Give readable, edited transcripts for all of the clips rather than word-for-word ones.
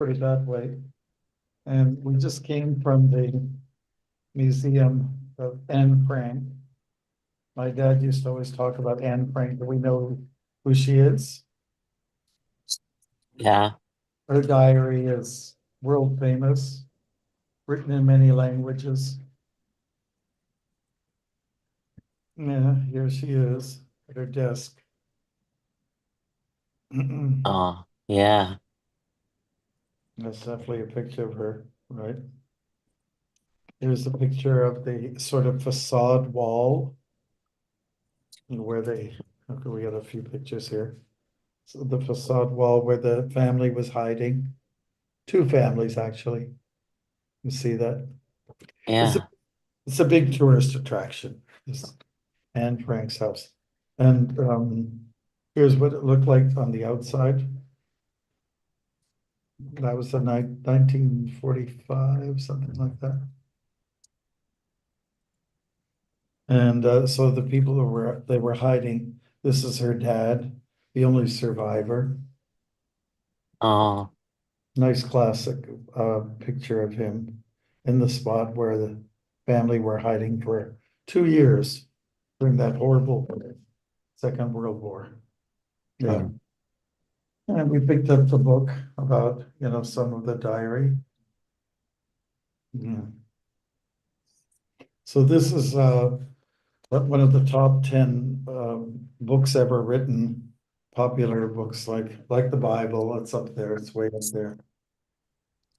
put it that way. And we just came from the Museum of Anne Frank. My dad used to always talk about Anne Frank. Do we know who she is? Yeah. Her diary is world famous, written in many languages. Yeah, here she is at her desk. Oh, yeah. That's definitely a picture of her, right? Here's a picture of the sort of facade wall where okay, we got a few pictures here. So the facade wall where the family was hiding. Two families, actually. You see that? It's a, Yeah. it's a big tourist attraction, this Anne Frank's house. And here's what it looked like on the outside. That was the 1945, something like that. And so the people who were hiding, this is her dad, the only survivor. Oh, Nice classic picture of him in the spot where the family were hiding for 2 years during that horrible Second World War. Yeah. mm, And we picked up the book about, some of the diary. Yeah. So this is one of the top 10 books ever written, popular books like the Bible. It's up there, it's way up there.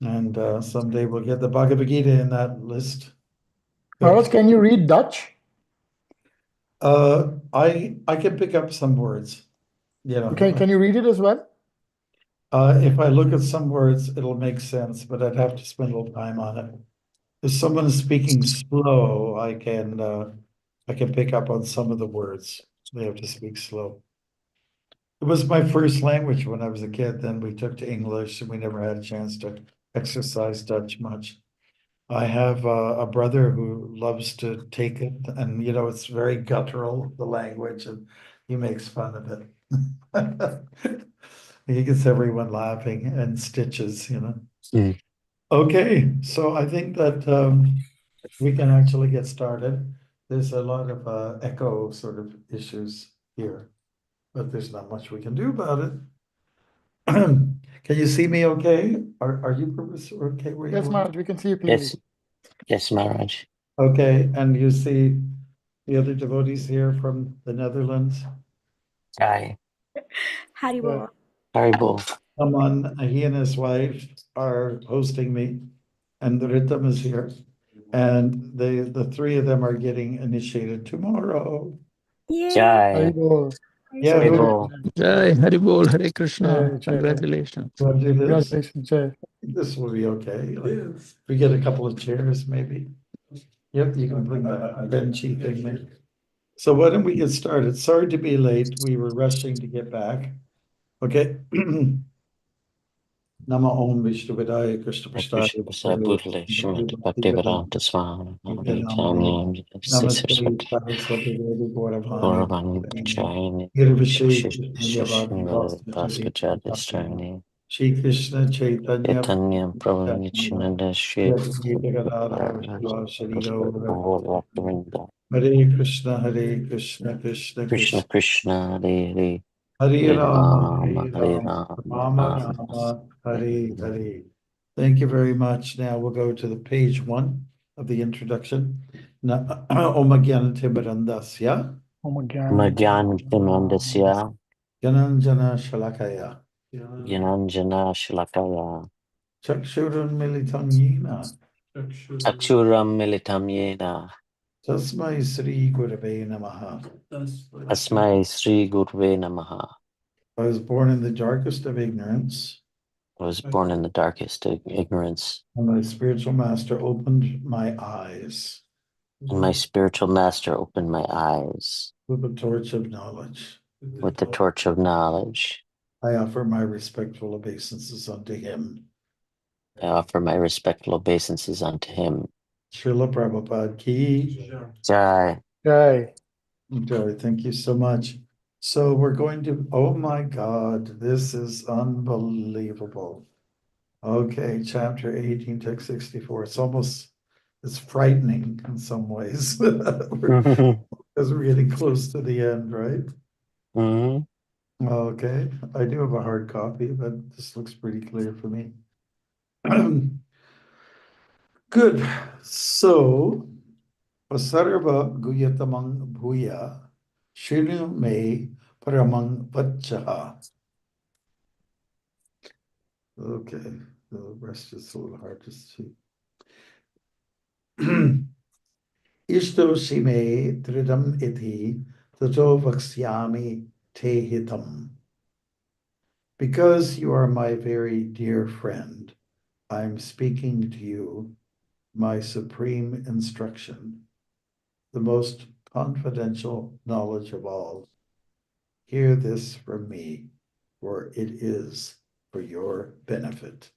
And someday we'll get the Bhagavad Gita in that list. Maharaj, can you read Dutch? I can pick up some words, Can you read it as well? If I look at some words, it'll make sense, but I'd have to spend a little time on it. If someone is speaking slow, I can pick up on some of the words. They have to speak slow. It was my first language when I was a kid. Then we took to English and we never had a chance to exercise Dutch much. I have a brother who loves to take it, and it's very guttural, the language, and he makes fun of it. He gets everyone laughing and stitches. mm. Okay, so I think that we can actually get started. There's a lot of echo sort of issues here, but there's not much we can do about it. Can you see me okay? Are you Professor okay where Yes, you are? Maharaj, we can see you clearly. Yes. Yes, Maharaj. Okay, and you see the other devotees here from the Netherlands? Jai. Haribol. Haribol. Come on, he and his wife are hosting me, and Ritam is here. And the three of them are getting initiated tomorrow. Yay. Jai. Haribol. Yeah, Haribol. Jai Hari Bol, Hare Krishna. Jai, Jai. Congratulations. we'll do this. Congratulations, Jai. This will be okay. Like, we get a couple of chairs, maybe. Yep, you can bring the benchy thing there. So why don't we get started? Sorry to be late. We were rushing to get back. Okay. Nama Om Vishnu Vidaya Krishna Krishna Prasad Prasad. Bhutale Srimati Bhaktivedanta Swami Namaste Namaste Saraswati Devi Gauravani Gauravani Pachayani Nirvishesha Shishishna Bhaskacharya Shri Krishna Chaitanya Chaitanya Prabhu Nityananda Shri Hare Krishna Hare Krishna Krishna Krishna Krishna Krishna Hare Hare Hare Hare Rama Rama Hare Hare Rama Rama Rama Rama Hare Hare. Thank you very much. Now we'll go to the page 1 of the introduction. Om Jnana Timirandasya Om Gyan. Magyan Timandasya Jananjana Shalakaya Yananjana Shalakaya Chakshurun Militam Yena Akshuram Militam Yena Tasmai Sri Gurave Namaha. Asmai Sri Gurve Namaha. I was born in the darkest of ignorance, I was born in the darkest of ignorance, and my spiritual master opened my eyes and my spiritual master opened my eyes with the torch of knowledge. with the torch of knowledge. I offer my respectful obeisances unto him. I offer my respectful obeisances unto him. Srila Prabhupada ki Jai. Jai. Jai. Thank you so much. So we're going to, oh my God, this is unbelievable. Okay, chapter 18, text 64. It's frightening in some ways. Because we're getting close to the end, right? Mhm. Okay, I do have a hard copy, but this looks pretty clear for me. Good. So, Pasarva Guyatamang Bhuya, Shinu Me Paramang Vachaha. Okay, the rest is a little hard to see. Ishto Shime Tridam Iti Tato Vaksyami Te Hitam. Because you are my very dear friend, I'm speaking to you my supreme instruction, the most confidential knowledge of all. Hear this from me, for it is for your benefit.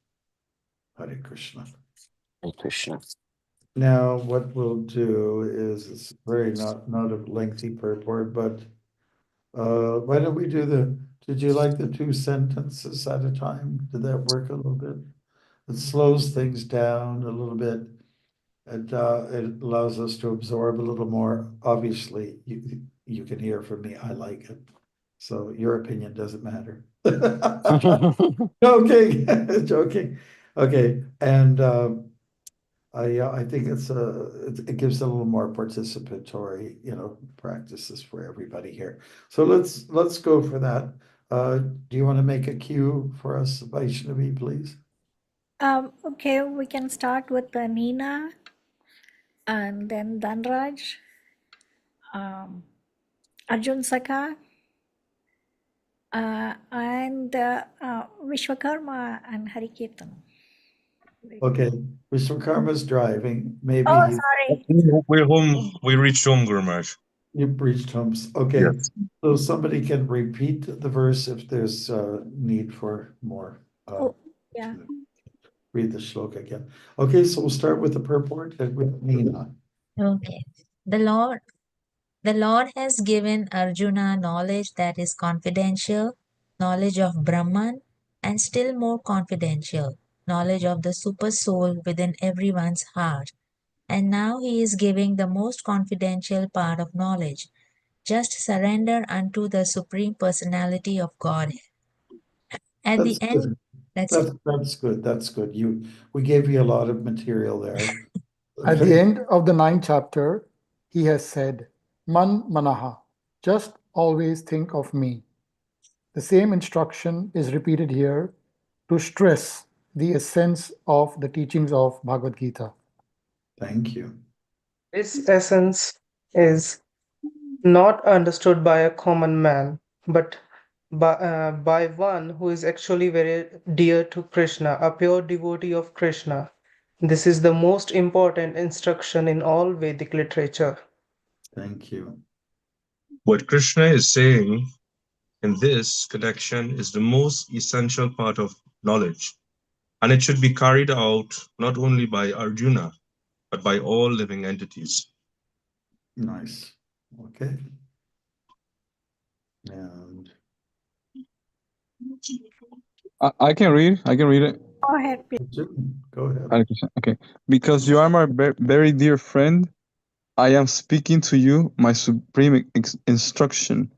Hare Krishna. Hare Krishna. Now, what we'll do is, it's very not a lengthy purport, but why don't we do did you like the 2 sentences at a time? Did that work a little bit? It slows things down a little bit. It allows us to absorb a little more. Obviously, you can hear from me, I like it. So your opinion doesn't matter. Okay, joking. Okay, and I think it gives a little more participatory, practices for everybody here. So let's go for that. Do you want to make a cue for us, Vaishnavi, please? Okay, we can start with Nina and then Dhanraj, Arjun Saka, and Vishwakarma and Harikirtan. Okay, Vishwakarma's driving. Oh, Maybe sorry. We're home. We reached home, Guru Maharaj. you've reached homes. Okay, Yes. so somebody can repeat the verse if there's need for more. Oh, yeah. Read the shloka again. Okay, so we'll start with the purport and with Nina. Okay. The Lord has given Arjuna knowledge that is confidential, knowledge of Brahman, and still more confidential, knowledge of the super soul within everyone's heart. And now he is giving the most confidential part of knowledge. Just surrender unto the Supreme Personality of Godhead. At That's the end, good. that's it. That's good. That's good. We gave you a lot of material there. At the end of the 9th chapter, he has said, Man Manaha, just always think of me. The same instruction is repeated here to stress the essence of the teachings of Bhagavad Gita. Thank you. This essence is not understood by a common man, but by one who is actually very dear to Krishna, a pure devotee of Krishna. This is the most important instruction in all Vedic literature. Thank you. What Krishna is saying in this connection is the most essential part of knowledge, and it should be carried out not only by Arjuna, but by all living entities. Nice. Okay. And I can read. I can read it. Go ahead, please. go ahead. Hare Krishna. Okay. Because you are my very dear friend, I am speaking to you my supreme instruction,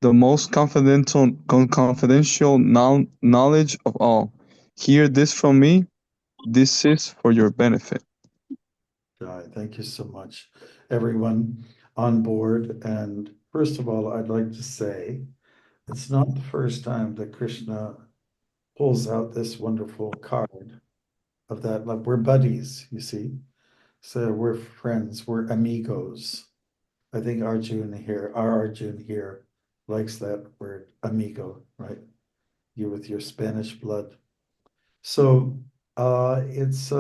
the most confidential knowledge of all. Hear this from me. This is for your benefit. Thank you so much, everyone on board. And first of all, I'd like to say it's not the first time that Krishna pulls out this wonderful card of that. Like, we're buddies, you see. So we're friends, we're amigos. I think our Arjun here likes that word amigo, right? You with your Spanish blood. So it's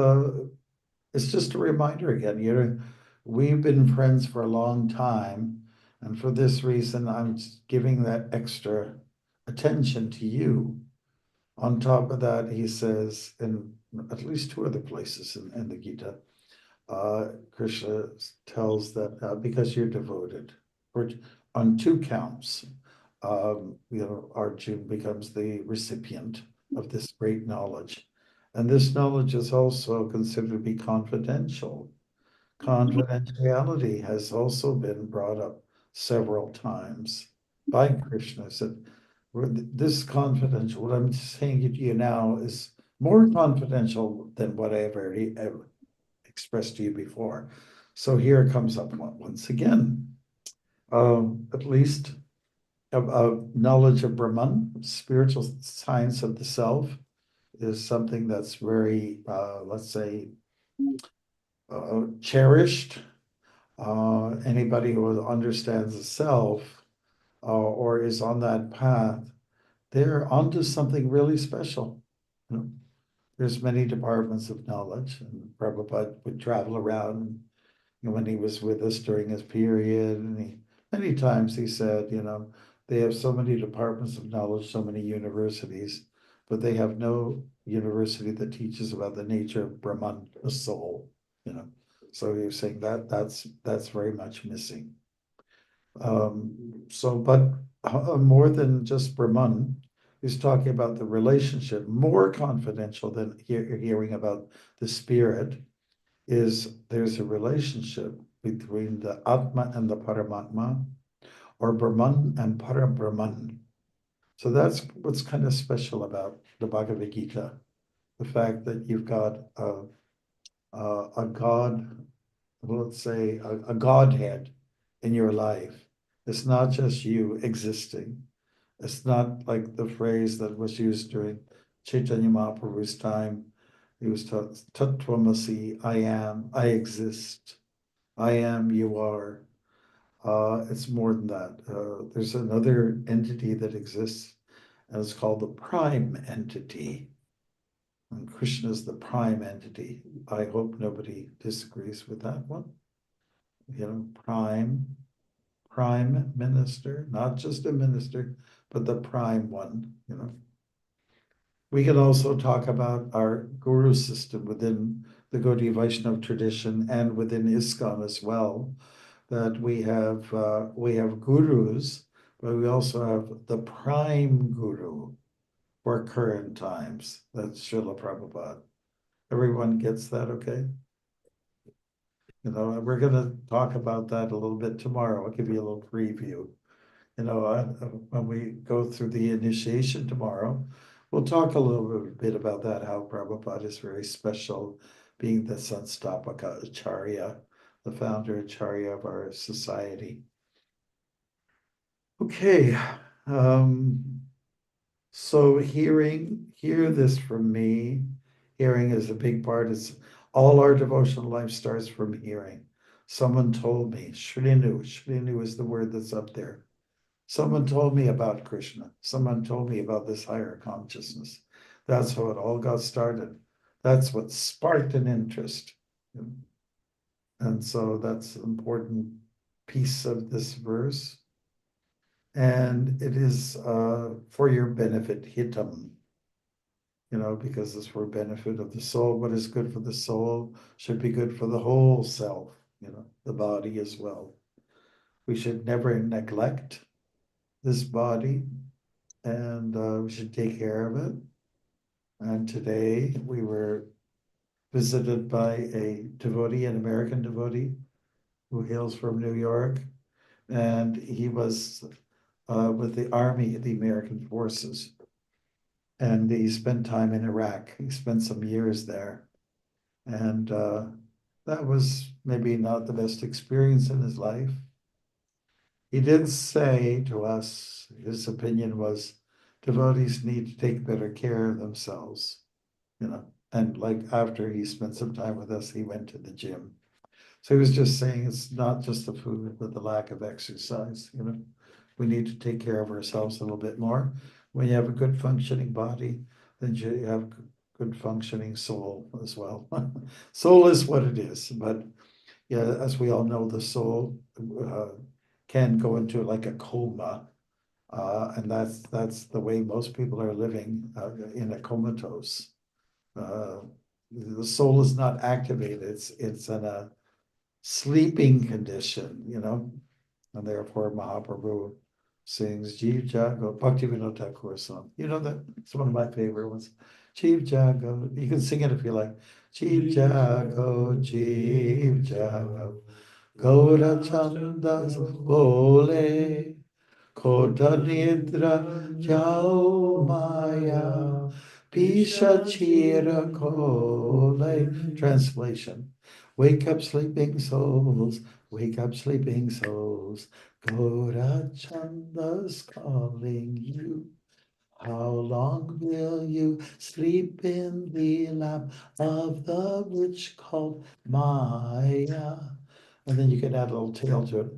just a reminder again, we've been friends for a long time, and for this reason, I'm giving that extra attention to you. On top of that, he says in at least 2 other places in the Gita, Krishna tells that because you're devoted, or on 2 counts, Arjun becomes the recipient of this great knowledge. And this knowledge is also considered to be confidential. Confidentiality has also been brought up several times by Krishna. Said, this confidential, what I'm saying to you now is more confidential than what I have already expressed to you before. So here it comes up once again. At least knowledge of Brahman, spiritual science of the self, is something that's very, let's say, cherished. Anybody who understands the self or is on that path, they're onto something really special. You know, there's many departments of knowledge, and Prabhupada would travel around. When he was with us during his period, and many times he said, they have so many departments of knowledge, so many universities, but they have no university that teaches about the nature of Brahman, the soul. So he was saying that's very much missing. But more than just Brahman, he's talking about the relationship, more confidential than hearing about the spirit, is there's a relationship between the Atma and the Paramatma, or Brahman and Parabrahman. So that's what's kind of special about the Bhagavad Gita, the fact that you've got a God, let's say a Godhead in your life. It's not just you existing. It's not like the phrase that was used during Chaitanya Mahaprabhu's time. He was taught, Tatvamasi, I am, I exist. I am, you are. It's more than that. There's another entity that exists, and it's called the prime entity. And Krishna is the prime entity. I hope nobody disagrees with that one. Prime minister, not just a minister, but the prime one. We can also talk about our guru system within the Gaudiya Vaishnava tradition and within ISKCON as well, that we have gurus, but we also have the prime guru for current times. That's Srila Prabhupada. Everyone gets that, okay? We're going to talk about that a little bit tomorrow. I'll give you a little preview. When we go through the initiation tomorrow, we'll talk a little bit about that, how Prabhupada is very special, being the Sanstapaka Acharya, the founder Acharya of our society. Okay, so hear this from me. Hearing is a big part. It's all our devotional life starts from hearing. Someone told me, Shrinu is the word that's up there. Someone told me about Krishna. Someone told me about this higher consciousness. That's how it all got started. That's what sparked an interest. And so that's an important piece of this verse. And it is for your benefit, hitam. Because it's for benefit of the soul. What is good for the soul should be good for the whole self, the body as well. We should never neglect this body, and we should take care of it. And today we were visited by a devotee, an American devotee, who hails from New York, and he was with the Army, the American forces, and he spent time in Iraq. He spent some years there, and that was maybe not the best experience in his life. He did say to us, his opinion was, devotees need to take better care of themselves, and like after he spent some time with us, he went to the gym. So he was just saying it's not just the food, but the lack of exercise, We need to take care of ourselves a little bit more. When you have a good functioning body, then you have good functioning soul as well. Soul is what it is, but yeah, as we all know, the soul can go into like a coma, and that's the way most people are living, in a comatose. The soul is not activated; it's in a sleeping condition, and therefore Mahaprabhu sings Jeev Jago Bhaktivinoda Thakur song. That it's one of my favorite ones. Jeev Jago. You can sing it if you like. Jeev Jago, Jeev Jago. Gaura Chandas Bole. Kota Nidra Jao Maya. Pisha Chira Kole. Translation. Wake up, sleeping souls. Wake up, sleeping souls. Gaura Chanda's calling you. How long will you sleep in the lap of the witch called Maya? And then you can add a little tail to it.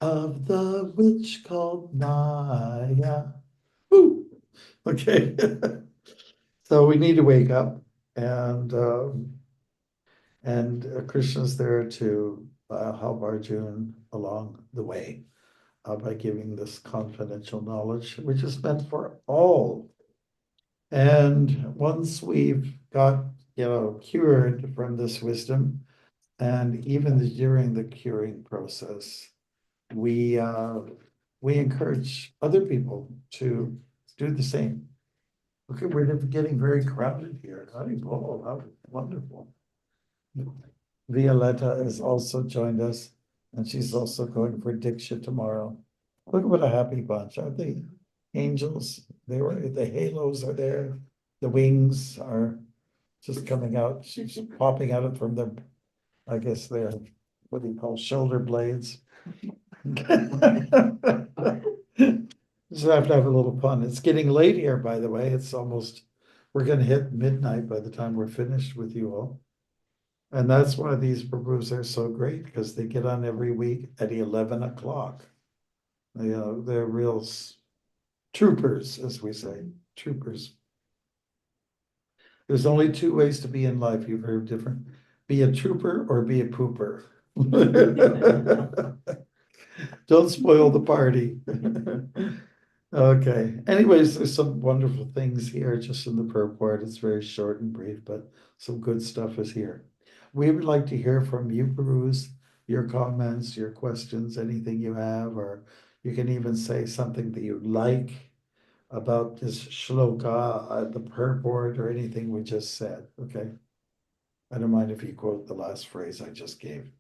Of the witch called Maya. Woo! Okay. So we need to wake up, and Krishna's there to help Arjuna along the way by giving this confidential knowledge, which is meant for all. And once we've got, cured from this wisdom, and even during the curing process, we encourage other people to do the same. Okay, we're getting very crowded here. Oh, how wonderful. Violetta has also joined us, and she's also going for Diksha tomorrow. Look what a happy bunch, aren't they? Angels, the halos are there, the wings are just coming out, she's popping out from their, I guess they're, what do you call, shoulder blades. Just have to have a little fun. It's getting late here, by the way. It's almost, we're gonna hit midnight by the time we're finished with you all. And that's why these Prabhus are so great, because they get on every week at 11 o'clock. They're real troopers, as we say, troopers. There's only two ways to be in life. You've heard different. Be a trooper or be a pooper. Don't spoil the party. Okay. Anyways, there's some wonderful things here just in the purport. It's very short and brief, but some good stuff is here. We would like to hear from you, Peruse, your comments, your questions, anything you have, or you can even say something that you like about this shloka, the purport, or anything we just said. Okay. I don't mind if you quote the last phrase I just gave.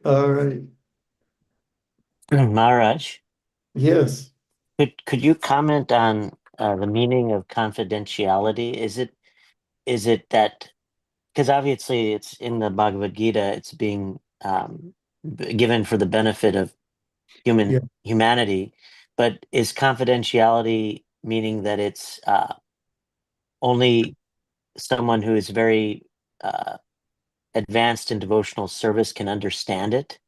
All right. Maharaj, Yes. could you comment on the meaning of confidentiality? Is it that, because obviously it's in the Bhagavad Gita, it's being given for the benefit of Yeah. humanity, but is confidentiality meaning that it's only someone who is very advanced in devotional service can understand it?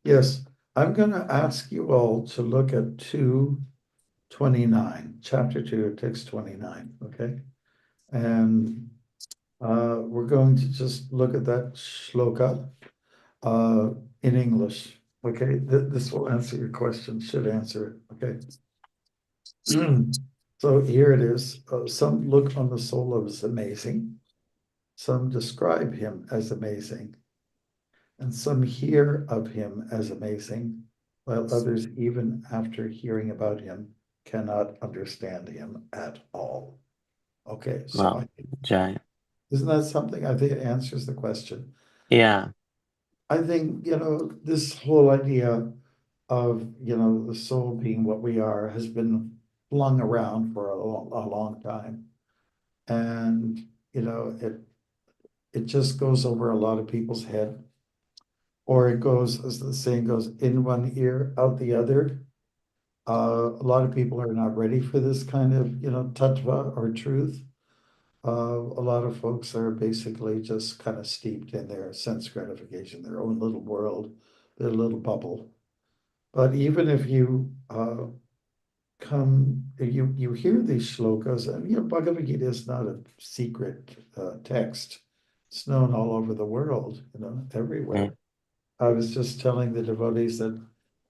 Yes, I'm going to ask you all to look at 229, chapter 2, text 29, okay? And we're going to just look at that shloka in English, okay? This will answer your question, should answer it, okay? So here it is. Some look on the soul as amazing. Some describe him as amazing. And some hear of him as amazing, while others, even after hearing about him, cannot understand him at all. Okay, so Well, Jai. isn't that something? I think it answers the question. Yeah. I think, this whole idea of, the soul being what we are has been flung around for a long time. And, it just goes over a lot of people's head. Or it goes, as the saying goes, in one ear, out the other. A lot of people are not ready for this kind of, tattva or truth. A lot of folks are basically just kind of steeped in their sense gratification, their own little world, their little bubble. But even if you you hear these shlokas, and Bhagavad Gita is not a secret text. It's known all over the world, everywhere. I was just telling the devotees that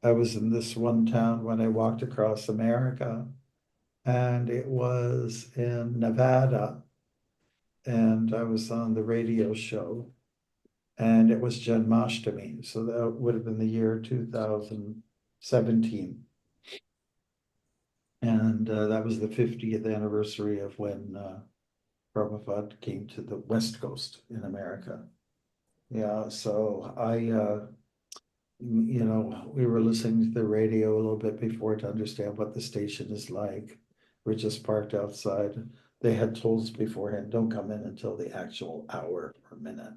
I was in this one town when I walked across America, and it was in Nevada, and I was on the radio show, and it was Janmashtami, so that would have been the year 2017. And that was the 50th anniversary of when Prabhupada came to the West Coast in America. Yeah, so we were listening to the radio a little bit before to understand what the station is like. We're just parked outside. They had told us beforehand, don't come in until the actual hour per minute.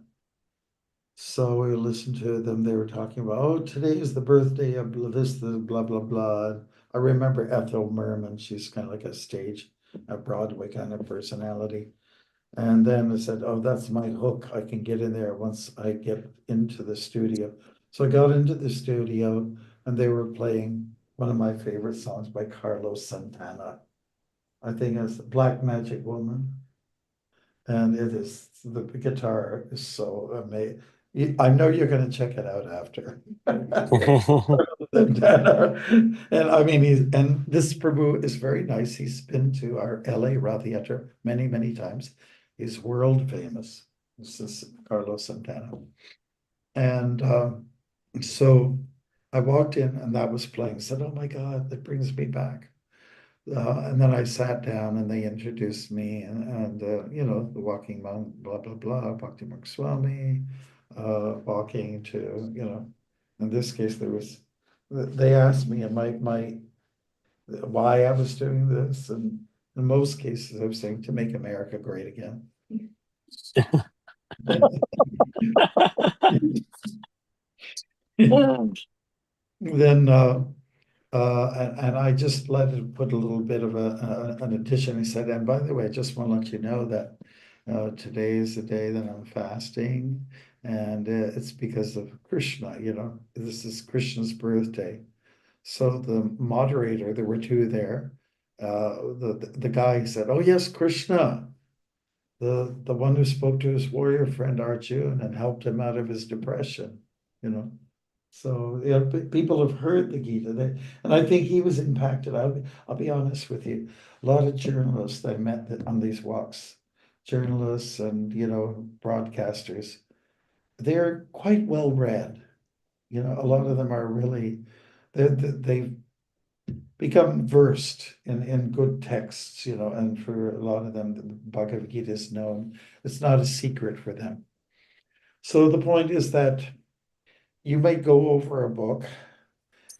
So we listened to them. They were talking about, oh, today is the birthday of this, the blah, blah, blah. I remember Ethel Merman. She's kind of like a Broadway kind of personality. And then I said, oh, that's my hook. I can get in there once I get into the studio. So I got into the studio and they were playing one of my favorite songs by Carlos Santana. I think it's Black Magic Woman. And the guitar is so amazing. I know you're going to check it out after. And I mean, and this Prabhu is very nice. He's been to our LA Rath Theater many, many times. He's world famous. This is Carlos Santana. And so I walked in and that was playing. I said, oh my God, that brings me back. And then I sat down and they introduced me and the walking monk, blah, blah, blah, Bhaktimarga Swami, walking to, in this case, they asked me why I was doing this. And in most cases, I was saying to make America great again. Then, and I just let it put a little bit of an addition. He said, and by the way, I just want to let you know that today is the day that I'm fasting, and it's because of Krishna, this is Krishna's birthday. So the moderator, there were two there, the guy said, oh yes, Krishna, the one who spoke to his warrior friend Arjun and helped him out of his depression, So people have heard the Gita, and I think he was impacted. I'll be honest with you. A lot of journalists I met on these walks, journalists and broadcasters, they're quite well read. A lot of them are really they've become versed in good texts. And for a lot of them, the Bhagavad Gita is known. It's not a secret for them. So the point is that you may go over a book,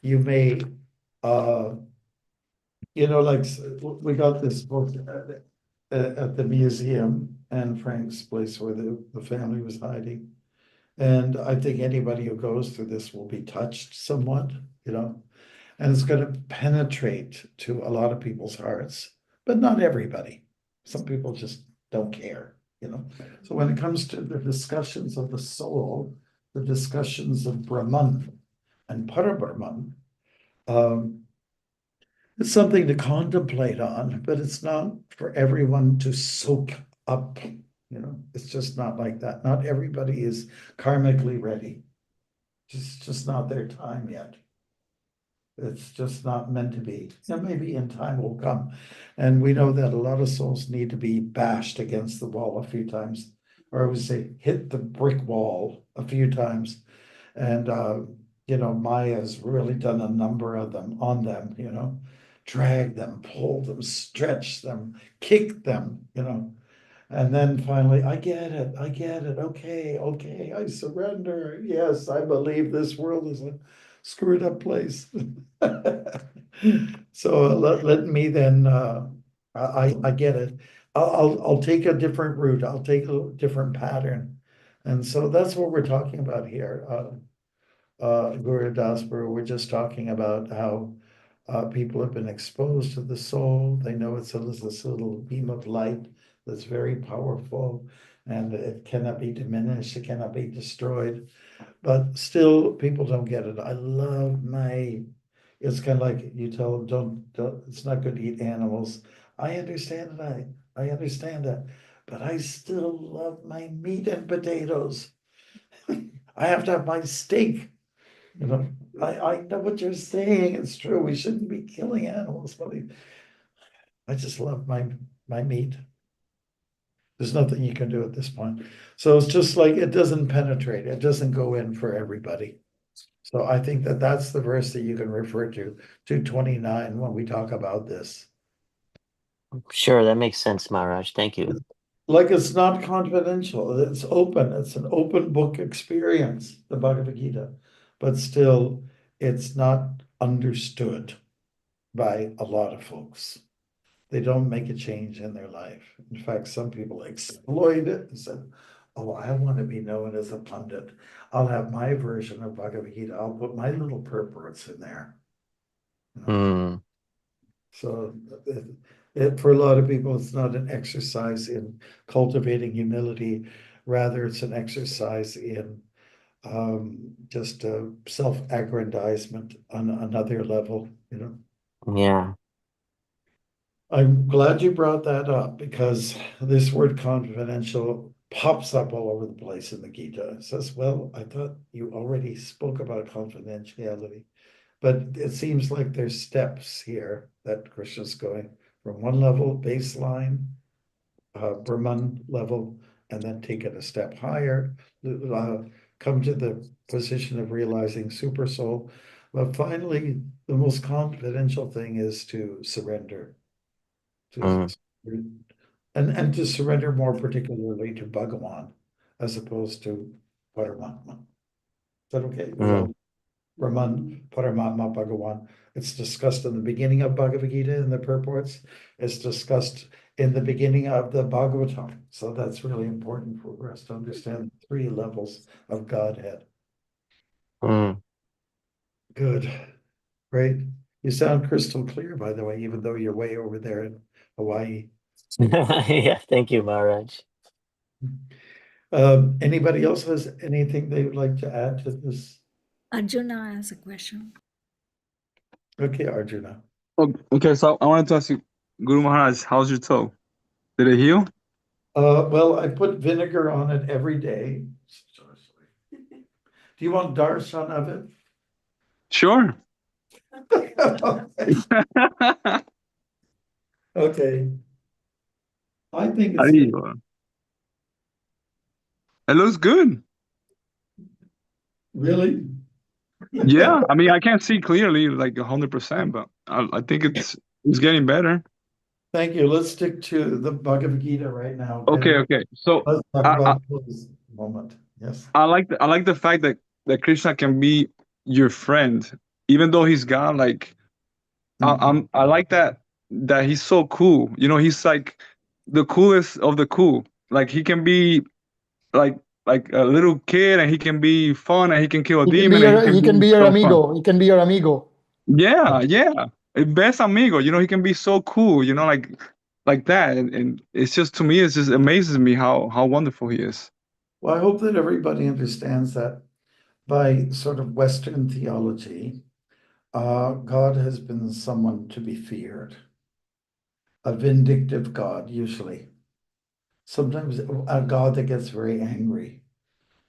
you may, like we got this book at the museum and Frank's place where the family was hiding. And I think anybody who goes through this will be touched somewhat, and it's going to penetrate to a lot of people's hearts, but not everybody. Some people just don't care, So when it comes to the discussions of the soul, the discussions of Brahman and Parabrahman, it's something to contemplate on, but it's not for everyone to soak up. It's just not like that. Not everybody is karmically ready. It's just not their time yet. It's just not meant to be. Maybe in time will come. And we know that a lot of souls need to be bashed against the wall a few times, or I would say hit the brick wall a few times. And Maya's really done a number of them on them, drag them, pull them, stretch them, kick them, And then finally, I get it. Okay, I surrender. Yes, I believe this world is a screwed up place. So let me then, I get it. I'll take a different route. I'll take a different pattern. And so that's what we're talking about here. Guru Dasper, we're just talking about how people have been exposed to the soul. They know it's this little beam of light that's very powerful and it cannot be diminished, it cannot be destroyed. But still, people don't get it. I love it's kind of like you tell them, don't, it's not good to eat animals. I understand that. I understand that. But I still love my meat and potatoes. I have to have my steak. I know what you're saying. It's true. We shouldn't be killing animals, but I just love my meat. There's nothing you can do at this point. So it's just like it doesn't penetrate. It doesn't go in for everybody. So I think that that's the verse that you can refer to 229 when we talk about this. Sure, that makes sense, Maharaj. Thank you. Like it's not confidential, it's open, it's an open book experience, the Bhagavad Gita, but still it's not understood by a lot of folks. They don't make a change in their life. In fact, some people exploit it and said, oh, I want to be known as a pundit. I'll have my version of Bhagavad Gita. I'll put my little purports in there. You know? Mm, So for a lot of people, it's not an exercise in cultivating humility. Rather, it's an exercise in just self-aggrandizement on another level, you know. yeah. I'm glad you brought that up because this word confidential pops up all over the place in the Gita. It says, well, I thought you already spoke about confidentiality. But it seems like there's steps here that Krishna's going from one level, baseline, Brahman level, and then take it a step higher, come to the position of realizing super soul. But finally, the most confidential thing is to surrender. To, and to surrender more particularly to Bhagavan as opposed to Paramatma. Is that okay? Brahman, Paramatma, Bhagavan. It's discussed in the beginning of Bhagavad Gita in the purports. It's discussed in the beginning of the Bhagavatam. So that's really important for us to understand the 3 levels of Godhead. Mm. Good. Great. You sound crystal clear, by the way, even though you're way over there in Hawaii. Yeah, thank you, Maharaj. Anybody else has anything they would like to add to this? Arjuna has a question. Okay, Arjuna. Okay, so I wanted to ask you, Guru Maharaj, how's your toe? Did it heal? Well, I put vinegar on it every day. Do you want darshan of it? Sure. Okay. I think How it's do you, it looks good. really. Yeah, I mean, I can't see clearly like 100%, but I think it's getting better. Thank you. Let's stick to the Bhagavad Gita right now. Okay. So Let's talk I about this moment. Yes. I like the fact that Krishna can be your friend, even though he's God. Like I like that he's so cool. You know, he's like the coolest of the cool. Like he can be like like a little kid, and he can be fun, and he can kill a demon, and he can He can be be your so fun. amigo. He can be your amigo. Yeah. Best amigo. You know, he can be so cool. You know, like that, and it's just, to me, it just amazes me how wonderful he is. Well, I hope that everybody understands that by sort of Western theology, God has been someone to be feared, a vindictive God, usually. Sometimes a God that gets very angry.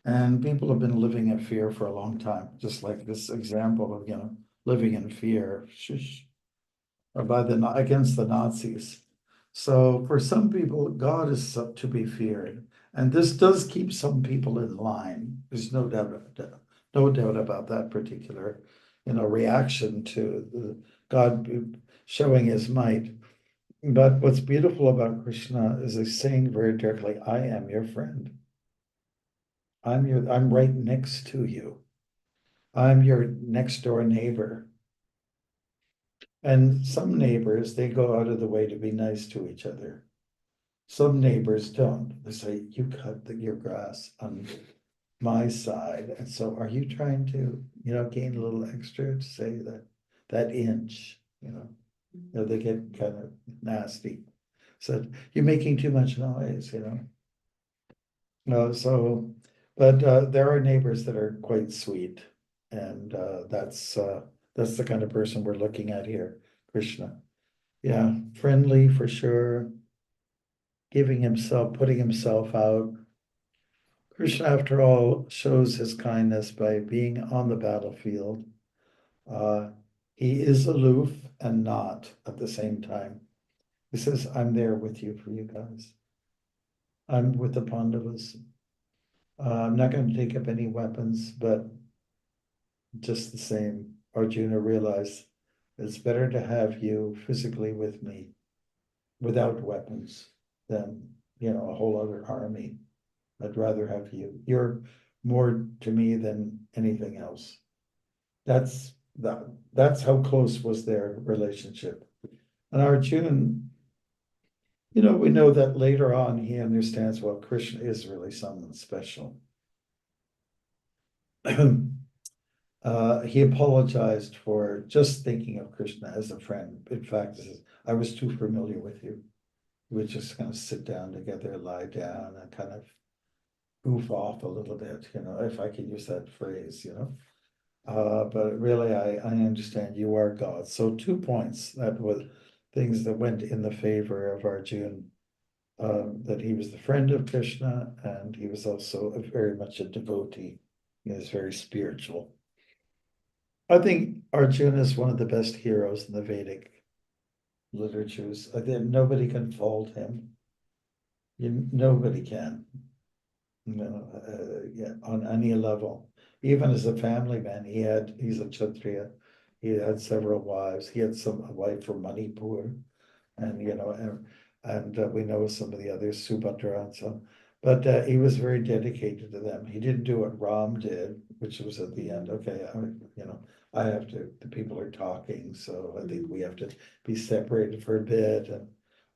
And people have been living in fear for a long time, just like this example of, living in fear or against the Nazis. So for some people, God is to be feared. And this does keep some people in line. There's no doubt about that particular, reaction to God showing his might. But what's beautiful about Krishna is he's saying very directly, I am your friend. I'm right next to you. I'm your next door neighbor. And some neighbors, they go out of the way to be nice to each other. Some neighbors don't. They say, you cut your grass on my side. And so are you trying to, gain a little extra to say that inch, they get kind of nasty. So you're making too much noise, No, but there are neighbors that are quite sweet. And that's the kind of person we're looking at here, Krishna. Yeah, friendly for sure. Putting himself out. Krishna, after all, shows his kindness by being on the battlefield. He is aloof and not at the same time. He says, I'm there with you for you guys. I'm with the Pandavas. I'm not going to take up any weapons, but just the same, Arjuna realized it's better to have you physically with me without weapons than, a whole other army. I'd rather have you. You're more to me than anything else. That's how close was their relationship. And Arjuna, we know that later on he understands, well, Krishna is really someone special. He apologized for just thinking of Krishna as a friend. In fact, he says, I was too familiar with you. We would just kind of sit down together, lie down, and kind of goof off a little bit, if I can use that phrase, but really, I understand you are God. So 2 points that was things that went in the favor of Arjuna, that he was the friend of Krishna, and he was also very much a devotee. He was very spiritual. I think Arjuna is one of the best heroes in the Vedic literatures. I think nobody can fault him. Nobody can. Yeah, on any level. Even as a family man, he's a Kshatriya. He had several wives. He had a wife from Manipur, and we know some of the others, Subhadra and so on. But he was very dedicated to them. He didn't do what Ram did, which was at the end. Okay, I have to. The people are talking, so I think we have to be separated for a bit,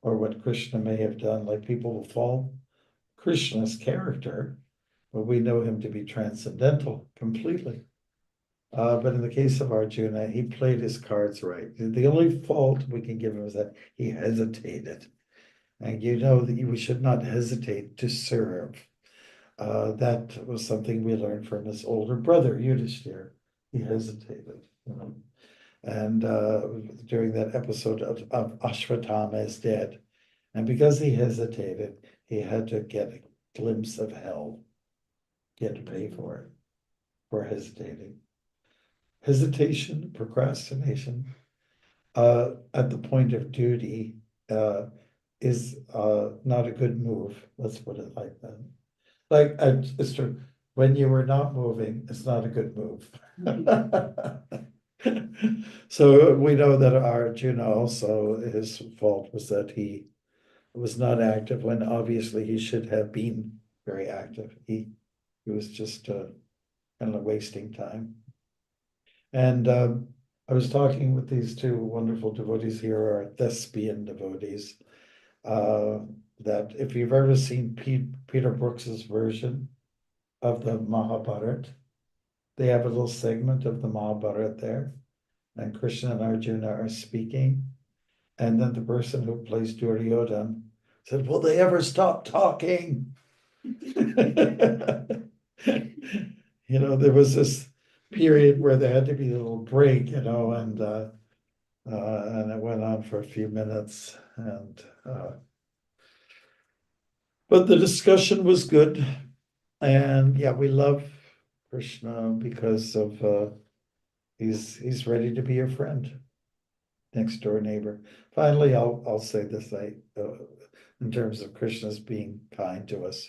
or what Krishna may have done. Like people will fall Krishna's character, but we know him to be transcendental completely. But in the case of Arjuna, he played his cards right. The only fault we can give him is that he hesitated. And that we should not hesitate to serve. That was something we learned from his older brother, Yudhishthira. He hesitated, And during that episode of Ashwatthama is dead. And because he hesitated, he had to get a glimpse of hell. He had to pay for it, for hesitating. Hesitation, procrastination, at the point of duty, is not a good move. Let's put it like that. Like, it's true. When you were not moving, it's not a good move. So we know that Arjuna also, his fault was that he was not active when obviously he should have been very active. He was just kind of wasting time. And I was talking with these two wonderful devotees here, our thespian devotees, that if you've ever seen Peter Brooks's version of the Mahabharata, they have a little segment of the Mahabharata there, and Krishna and Arjuna are speaking, and then the person who plays Duryodhana said, "Will they ever stop talking?" There was this period where there had to be a little break, and it went on for a few minutes, but the discussion was good, and yeah, we love Krishna because of he's ready to be your friend, next door neighbor. Finally, I'll say this, in terms of Krishna's being kind to us.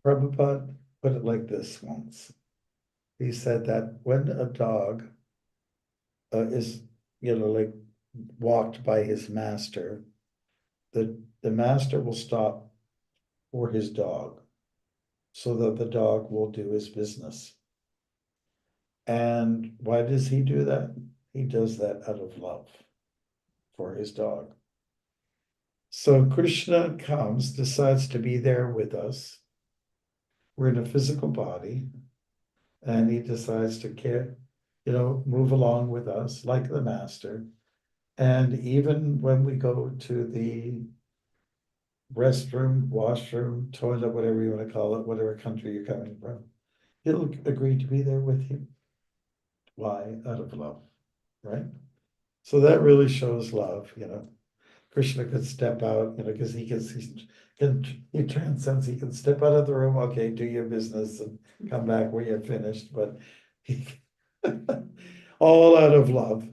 Prabhupada put it like this once. He said that when a dog is, like walked by his master, the master will stop for his dog so that the dog will do his business. And why does he do that? He does that out of love for his dog. So Krishna comes, decides to be there with us. We're in a physical body, and he decides to care, move along with us like the master. And even when we go to the restroom, washroom, toilet, whatever you want to call it, whatever country you're coming from, he'll agree to be there with you. Why? Out of love, right? So that really shows love, Krishna could step out, because he transcends, he can step out of the room, okay, do your business and come back when you're finished, but he all out of love.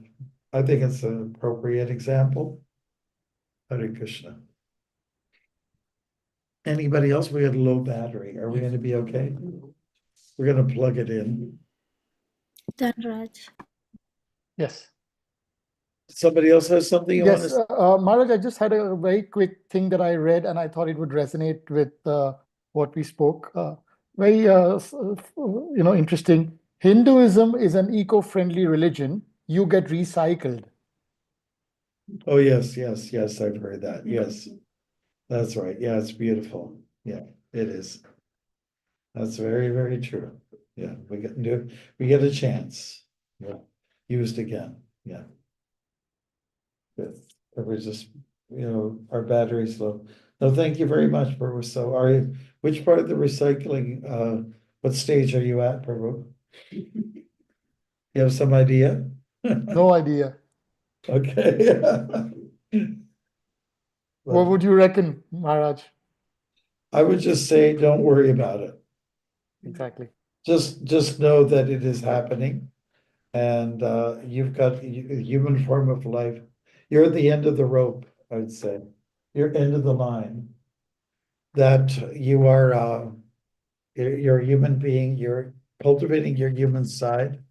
I think it's an appropriate example. Hare Krishna. Anybody else? We had a low battery. Are we going to be okay? We're going to plug it in. Dhanraj. Yes. Somebody else has something you want Yes, to? Maharaj, I just had a very quick thing that I read, and I thought it would resonate with what we spoke. Very, interesting. Hinduism is an eco-friendly religion. You get recycled. Oh, yes, yes, yes, I've heard that. Yes, that's right. Yeah, it's beautiful. Yeah, it is. That's very, very true. Yeah, we get a chance. Yeah, used again. Yeah. Good. It was just, our battery's low. No, thank you very much, Prabhu. So which part of the recycling, what stage are you at, Prabhu? You have some idea? No idea. Okay. What would you reckon, Maharaj? I would just say, don't worry about it. Exactly. Just know that it is happening, and you've got a human form of life. You're at the end of the rope, I would say. You're end of the line. That you are you're a human being. You're cultivating your human side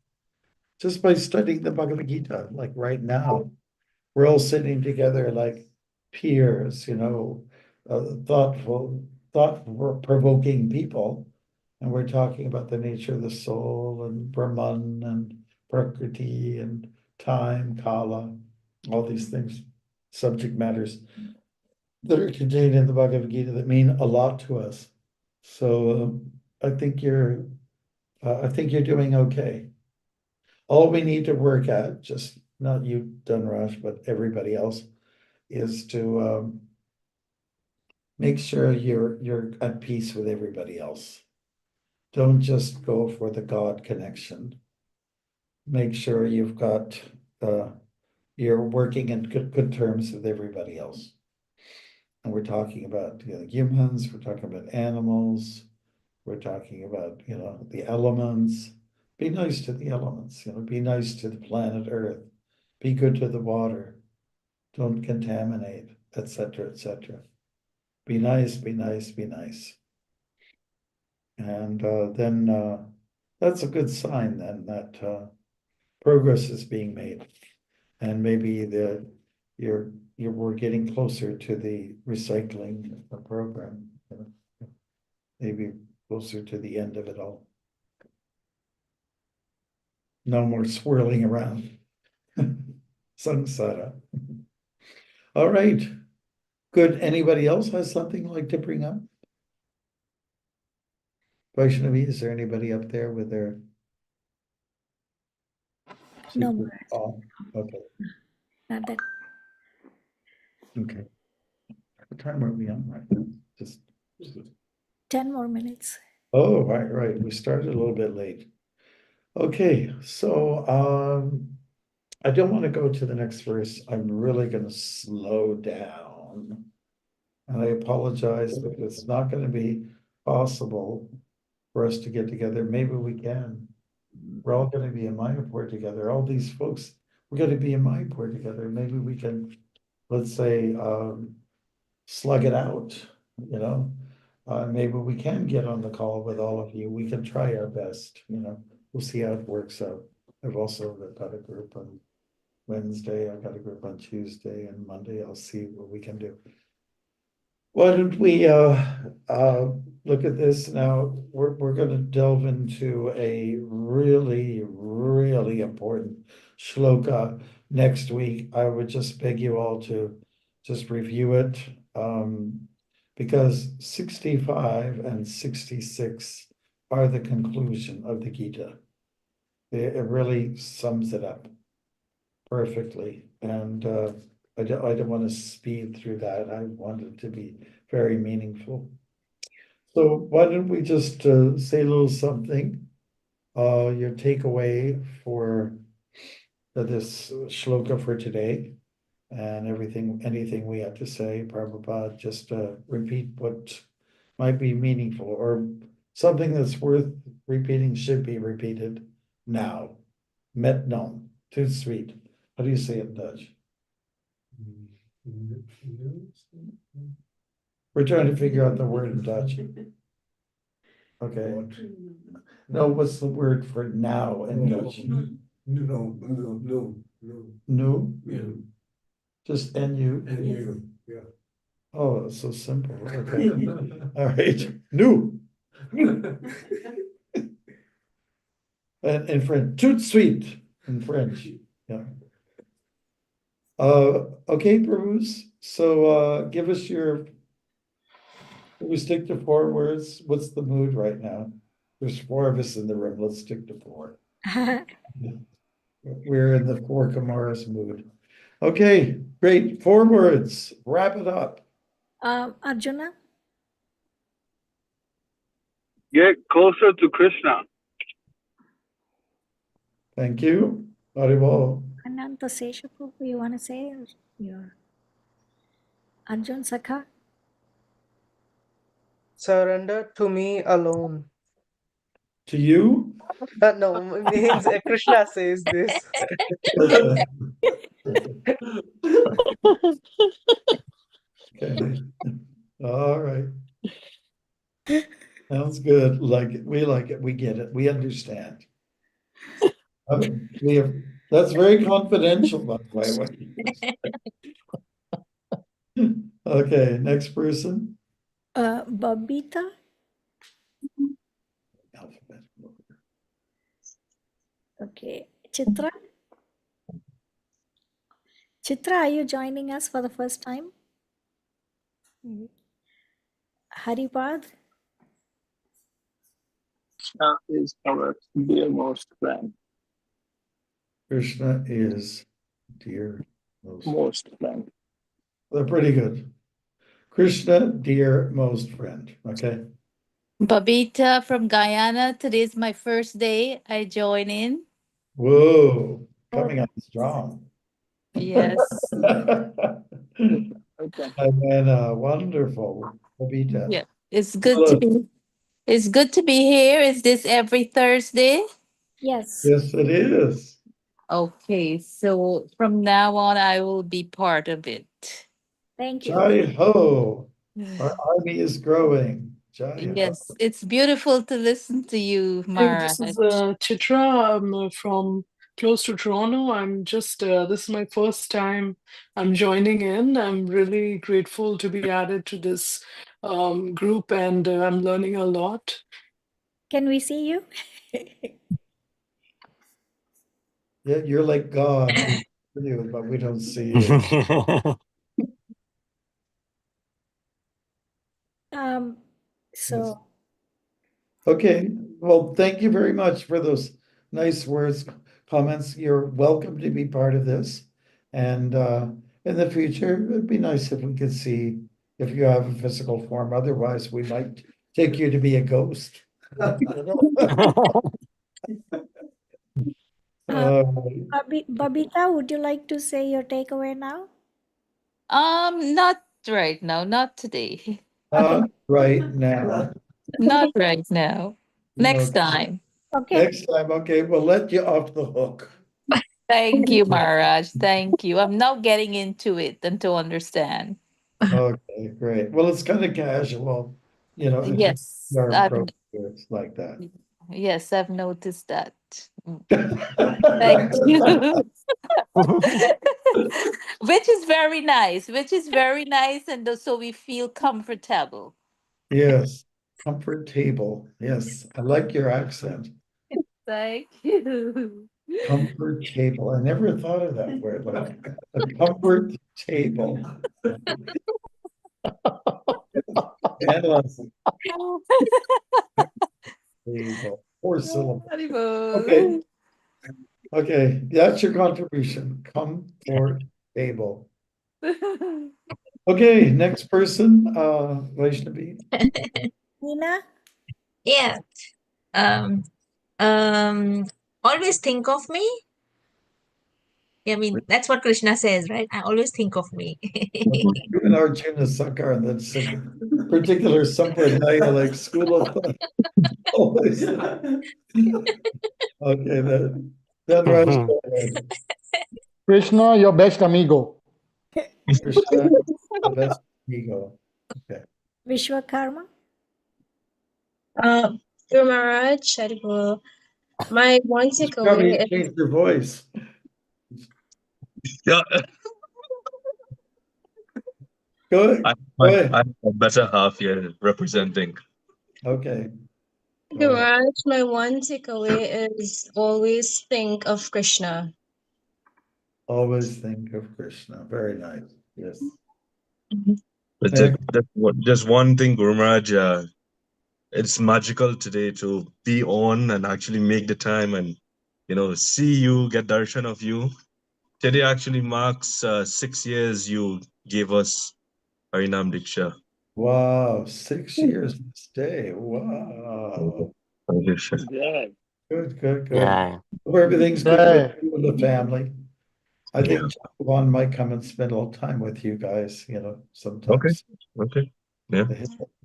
just by studying the Bhagavad Gita. Like right now, we're all sitting together like peers, thought-provoking people. And we're talking about the nature of the soul and Brahman and Prakriti and time, Kala, all these things, subject matters that are contained in the Bhagavad Gita that mean a lot to us. So I think you're doing okay. All we need to work at, just not you, Dhanraj, but everybody else, is to make sure you're at peace with everybody else. Don't just go for the God connection. Make sure you're working in good terms with everybody else. And we're talking about humans, we're talking about animals, we're talking about the elements. Be nice to the elements, be nice to the planet Earth, be good to the water, don't contaminate, etc., etc. Be nice, be nice, be nice. And then that's a good sign then that progress is being made. And maybe we're getting closer to the recycling program, maybe closer to the end of it all. No more swirling around. Samsara. All right. Good. Anybody else has something like to bring up? Vaishnavi, is there anybody up there with their? No, secret? Maharaj. Oh, okay. Not that. Okay. What time are we on right now? Just 10 more minutes. oh, right. We started a little bit late. Okay, so I don't want to go to the next verse. I'm really going to slow down. And I apologize, but it's not going to be possible for us to get together. Maybe we can. We're all going to be in Mayapur together. All these folks, we're going to be in Mayapur together. Maybe we can, let's say, slug it out, maybe we can get on the call with all of you. We can try our best, we'll see how it works out. I've also got a group on Wednesday. I've got a group on Tuesday and Monday. I'll see what we can do. Why don't we look at this now? We're going to delve into a really, really important shloka next week. I would just beg you all to just review it, because 65 and 66 are the conclusion of the Gita. It really sums it up perfectly, and I don't want to speed through that. I want it to be very meaningful. So why don't we just say a little something, your takeaway for this shloka for today, and anything we have to say, Prabhupada, just repeat what might be meaningful, or something that's worth repeating should be repeated now. Met known, too sweet. How do you say it in Dutch? We're trying to figure out the word in Dutch. Okay. No, what's the word for now in Dutch? No. Nu? Yeah. Just N-U? Yeah. Oh, it's so simple. Okay. All right. Nu. And in French, tout de suite in French. Yeah. Okay, Bruce. So give us your. We stick to 4 words. What's the mood right now? There's 4 of us in the room. Let's stick to 4. We're in the 4 Kamaras mood. Okay, great. 4 words. Wrap it up. Arjuna, Get closer to Krishna. Thank you. Haribol. Ananta Seshaprabhu, you want to say your Arjun Sakha? Surrender to me alone. To you. No, means Krishna says this. Okay. All right. Sounds good. Like it. We like it. We get it. We understand. We have, that's very confidential, by the way. Okay, next person. Babita, Alphabetical. okay. Chitra. Chitra, are you joining us for the first time? Haripad, Krishna is our dearmost friend. Krishna is dear Most friend. They're pretty good. Krishna, dear most friend. Okay. Babita from Guyana. Today's my first day. I join in. Whoa, coming up strong. Yes. Okay. And wonderful. Babita. Yeah. It's good to be here. Is this every Thursday? yes. Yes, it is. Okay, so from now on I will be part of it. Thank you. Jai ho. Our army is growing. Jai ho. Yes, it's beautiful to listen to you, Hey, Mara. this is Chitra. I'm from close to Toronto. I'm just, this is my first time I'm joining in. I'm really grateful to be added to this group, and I'm learning a lot. Can we see you? Yeah, you're like God. We see you, but we don't see you. So Okay, well, thank you very much for those nice words, comments. You're welcome to be part of this. And in the future, it'd be nice if we could see if you have a physical form. Otherwise, we might take you to be a ghost. Babita, would you like to say your takeaway now? Not right now, not today. Right now. Not right now. Next Okay. time. Okay. Next time, okay, we'll let you off the hook. Thank you, Maharaj. Thank you. I'm now getting into it and to understand. Okay, great. Well, it's kind of casual, if Yes, you are I've it's like that. yes, I've noticed that. Thank you. Which is very nice. And so we feel comfortable. Yes, comfort table. Yes, I like your accent. Thank you. Comfort table. I never thought of that word, like a comfort table. Endless table. 4 syllables. Okay. Okay, that's your contribution. Comfort table. Okay, next person, Vaishnavi. Nina? Yeah. Always think of me. I mean, that's what Krishna says, right? I always think of me. Even Arjuna Sakar, that's a particular sampradaya, like school of thought. Always. Okay, then Raj, go ahead. Krishna, your best amigo. Krishna, the best ego. Okay. Vishwakarma? Guru Maharaj, Shadipur. My one Probably takeaway is changed your voice. Yeah, Good. I, Go I, ahead. I'm a better half here representing. Okay. Go Guru ahead. Maharaj, my one takeaway is always think of Krishna. Always think of Krishna. Very nice. Yes. But Next. just one thing, Guru Maharaj, it's magical today to be on and actually make the time and, see you, get darshan of you. Today actually marks 6 years you gave us Harinam Diksha. Wow, 6 years this day. Wow. Thank you, Sir. Good. Yeah. Hope everything's good with you and the family. I Yeah. think Japan might come and spend a little time with you guys, Okay. sometimes. Okay. Yeah.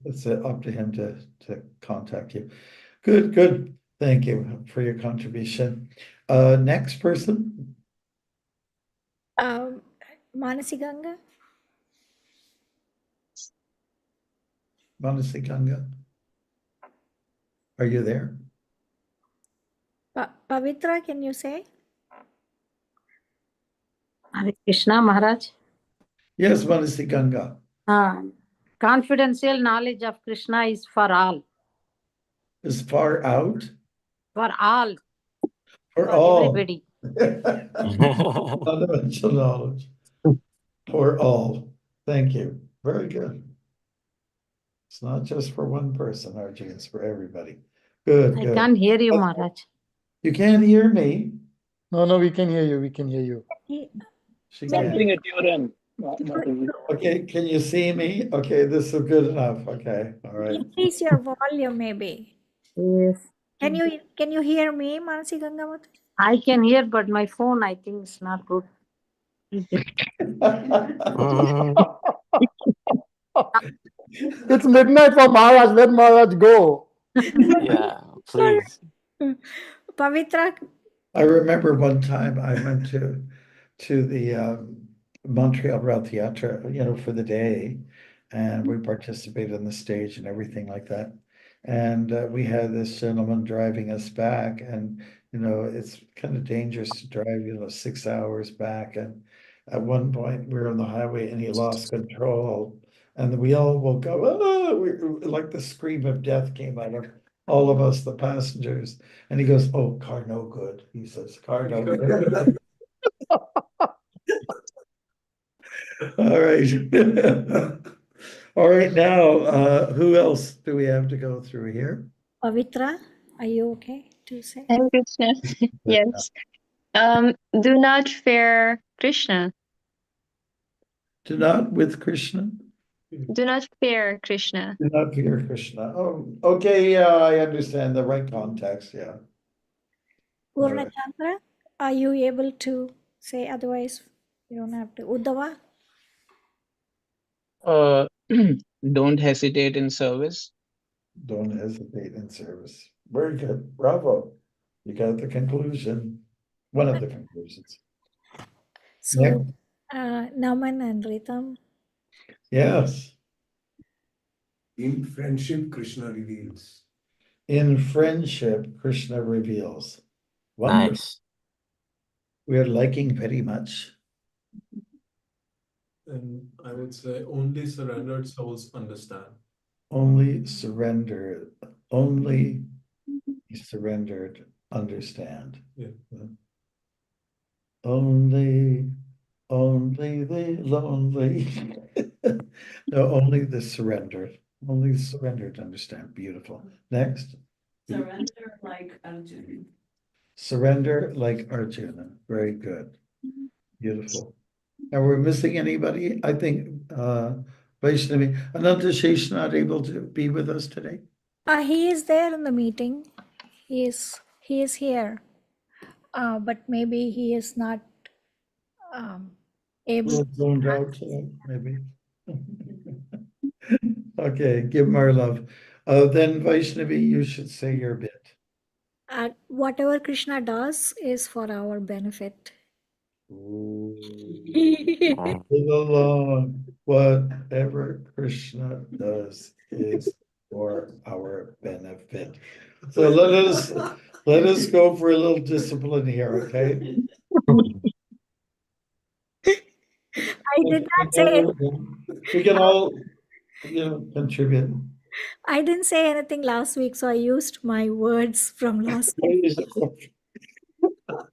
It's up to him to contact you. Good. Thank you for your contribution. Next person, Manasi Ganga. Manasi Ganga. Are you there? Pavitra, can you say? Hare Krishna Maharaj. Yes, Manasi Ganga. Confidential knowledge of Krishna is for all. Is far out? For all. For all. Everybody. Fundamental knowledge. For all. Thank you. Very good. It's not just for one person, Arjun, it's for everybody. Good. I can't hear you, Maharaj. You can't hear me? No, we can hear you. We can hear you. She can. At your end. Okay, can you see me? Okay, this is good enough. Okay, all right. Increase your volume, maybe. Yes. Can you hear me, Manasi Ganga? I can hear, but my phone, I think, is not good. It's midnight for Maharaj. Let Maharaj go. Yeah, please. Pavitra. I remember one time I went to the Montreal Rath Theatre, for the day, and we participated on the stage and everything like that. And we had this gentleman driving us back, and it's kind of dangerous to drive 6 hours back. And at one point we were on the highway and he lost control, and we all woke up. Like the scream of death came out of all of us, the passengers. And he goes, "Oh, car no good." He says, "Car no good." All right. All right, now, who else do we have to go through here? Pavitra, are you okay to say? Hare Krishna. Yes. Do not fear Krishna. Do not with Krishna? Do not fear Krishna. Do not fear Krishna. Oh, okay, yeah, I understand the right context, yeah. Purna Chandra, are you able to say? Otherwise, you don't have to. Uddhava? Don't hesitate in service. Don't hesitate in service. Very good. Bravo. You got the conclusion. One of the conclusions. So, Naman and Ritam. Yes. In friendship, Krishna reveals. In friendship, Krishna reveals. Wonderful. Nice. We are liking very much. And I would say only surrendered souls understand. Only surrendered understand. Yeah. Only the lonely. No, only the surrendered. Only the surrendered understand. Beautiful. Next. Surrender like Arjuna. Surrender like Arjuna. Very good. Beautiful. Are we missing anybody? I think Vaishnavi, Anantashesh not able to be with us today. He is there in the meeting. He is here. But maybe he is not able to. Zoned out today, maybe. Okay, give him our love. Then Vaishnavi, you should say your bit. Whatever Krishna does is for our benefit. Live along. Whatever Krishna does is for our benefit. So let us go for a little discipline here, okay? I did not say We can all, contribute. I didn't say anything last week, so I used my words from last week. A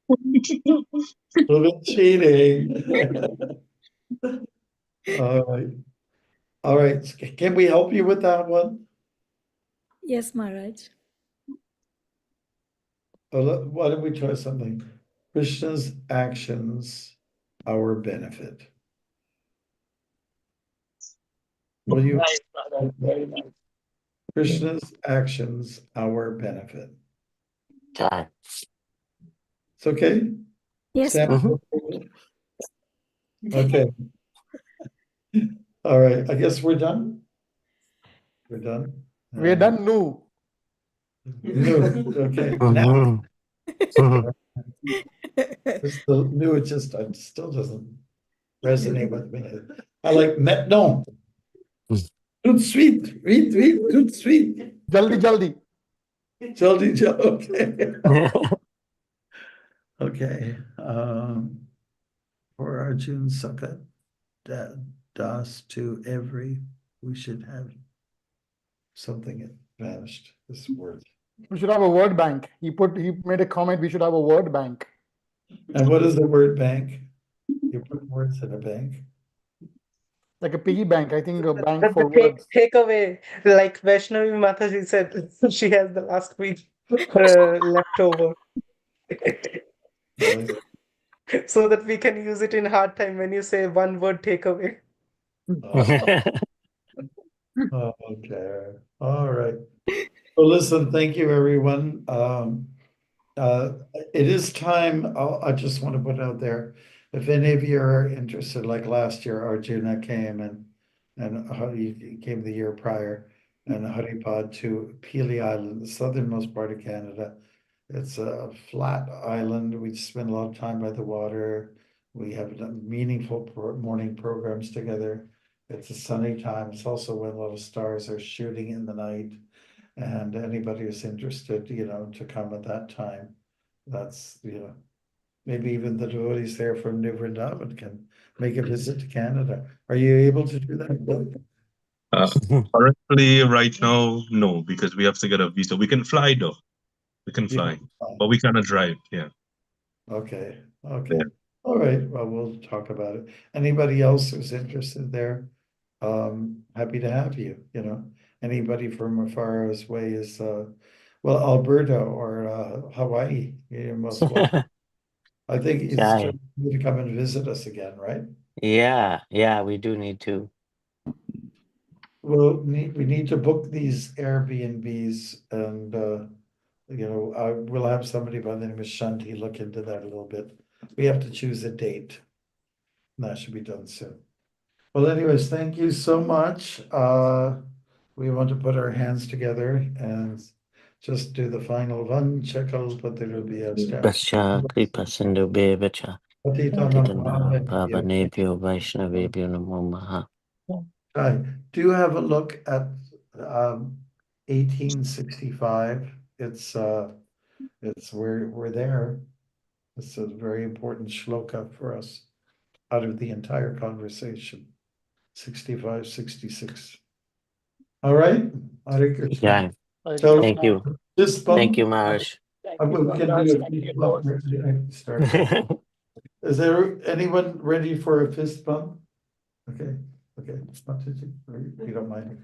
little cheating. All right. All right. Can we help you with that one? Yes, Maharaj. Why don't we try something? Krishna's actions, our benefit. Will you? Krishna's actions, our benefit. Okay. It's okay? Yes, Sam? Maharaj. Okay. All right. I guess we're done. We're done. We're done. No. No. Okay. Now. It's the new. It still doesn't resonate with me. I like no. Tout de suite. Read, tout de suite. Jaldi. Jaldi. Okay. Okay. For Arjun Sakat Das to every, we should have something vanished. This word. We should have a word bank. He made a comment. We should have a word bank. And what is the word bank? You put words in a bank. Like a piggy bank. I think a bank But for the words. takeaway, like Vaishnavi Mataji said, she has the last week left over. So that we can use it in hard time when you say one word takeaway. Okay. All right. Well, listen, thank you, everyone. It is time. I just want to put out there, if any of you are interested, like last year, Arjuna came and he came the year prior, and Haripad to Peely Island, the southernmost part of Canada. It's a flat island. We spend a lot of time by the water. We have meaningful morning programs together. It's a sunny time. It's also when a lot of stars are shooting in the night. And anybody who's interested, to come at that time, that's, maybe even the devotees there from New Vrindavan can make a visit to Canada. Are you able to do that? Currently, right now, no, because we have to get a visa. We can fly though. We can fly, but we cannot drive. Yeah. Okay. Okay. Yeah. All right. Well, we'll talk about it. Anybody else who's interested there? Happy to have you. Anybody from as far away as Alberta or Hawaii. You're most welcome. I think it's time to come and visit us again, right? Yeah, we do need to. Well, we need to book these Airbnbs, and we'll have somebody by the name of Shanti look into that a little bit. We have to choose a date. And that should be done soon. Well, anyways, thank you so much. We want to put our hands together and just do the final one. Check out what there will be. Basha Kripa Sindhu Bevacha. Pavanebhyo Vaishnavebhyo Namo Maha. Do have a look at 1865. It's we're there. It's a very important shloka for us out of the entire conversation. 65, 66. All right. Hare Krishna. So, thank you. Thank you, Maharaj. Is there anyone ready for a fist bump? Okay. You don't mind.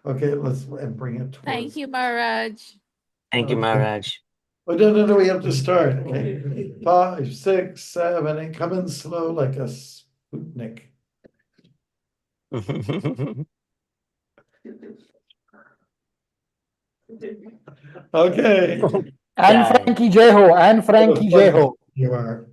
Okay, let's bring it towards. Thank you, Maharaj. Thank you, Maharaj. Oh, no, we have to start. Okay. 5, 6, 7, and come in slow like a Sputnik. Okay. And Frankie Jeho. You are.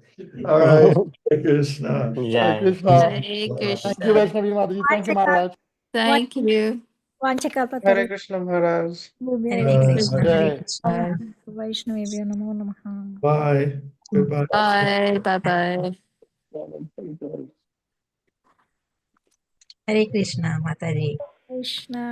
All right. Hare Krishna. Hare Krishna. Hare Krishna. Thank you, Vaishnavi Mataji. Thank you, Maharaj. Thank you. Hare Krishna Maharaj. Hare Krishna. Hare Krishna. Vaishnavebhyo Namo Namaha. Bye. Goodbye. Bye. Hare Krishna Mataji. Krishna.